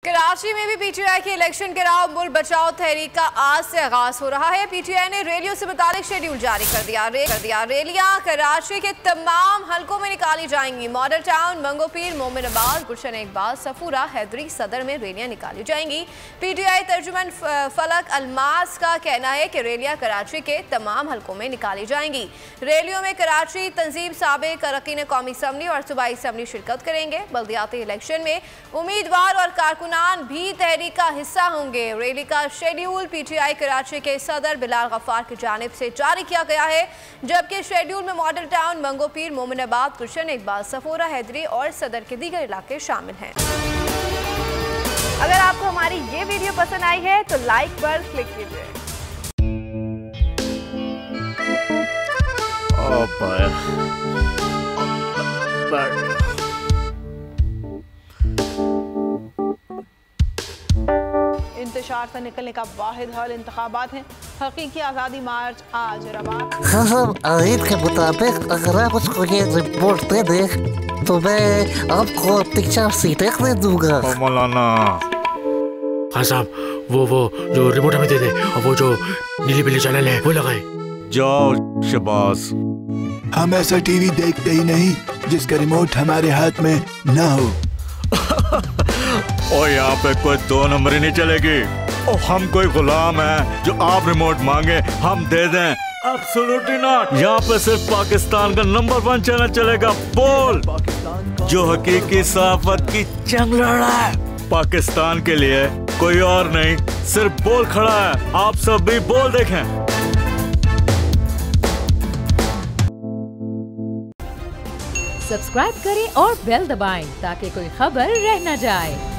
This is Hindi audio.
कराची में भी पीटीआई के इलेक्शन के राव मुल्क बचाओ तहरीक का आज से आगाज हो रहा है। पीटीआई ने रैलियों से मुतालिक शेड्यूल जारी कर दिया। रैलियां कराची के तमाम हलकों में निकाली जाएंगी। मॉडल टाउन, मंगोपीर, मोमिनाबाद, गुलशन इकबाल, सफूरा, हैदरी सदर में रैलियां निकाली जाएंगी। पीटीआई तर्जुमान फलक अलमास का कहना है कि रैलियां कराची के तमाम हलकों में निकाली जाएंगी। रैलियों में कराची तंजीम, साबिक अरकान कौमी असम्बली और सूबाई असम्बली शिरकत करेंगे। बल्दियाती इलेक्शन में उम्मीदवार और कारकुनान भी तहरीक का हिस्सा होंगे। रैली का शेड्यूल पीटीआई कराची के सदर बिलाल गफ्फार की जानिब से जारी किया गया है, जबकि शेड्यूल में मॉडल टाउन, मंगोपीर, मोमिनाबाद, गुलशन इकबाल, सफूरा, हैदरी और सदर के दीगर इलाके शामिल हैं। अगर आपको हमारी ये वीडियो पसंद आई है तो लाइक पर क्लिक कीजिए। इंतशार से निकलने का वाहिद हल इंतखाबात हैं। हकीकी आज़ादी मार्च आज रवान। आयत के मुताबिक अगर आप उसको ये रिपोर्ट दे दे तो मैं आपको अपनी 4 सीटें दे दूंगा। मौलाना हाँ साहब, वो जो रिमोट हमें दे दे और वो जो नीली पीली चैनल है वो लगाए। जाओ शबाज। हम ऐसा टीवी देखते ही नहीं जिसका रिमोट हमारे हाथ में न हो। और यहाँ पे कोई 2 नंबरी नहीं चलेगी। और हम कोई गुलाम है जो आप रिमोट मांगे हम दे दें? Absolutely not. यहाँ पे सिर्फ पाकिस्तान का नंबर 1 चैनल चलेगा, बोल, जो हकीकी सहाफत की जंग लड़ रहा है। पाकिस्तान के लिए कोई और नहीं, सिर्फ बोल खड़ा है। आप सब भी बोल देखें। सब्सक्राइब करें और बेल दबाएं ताकि कोई खबर रह न जाए।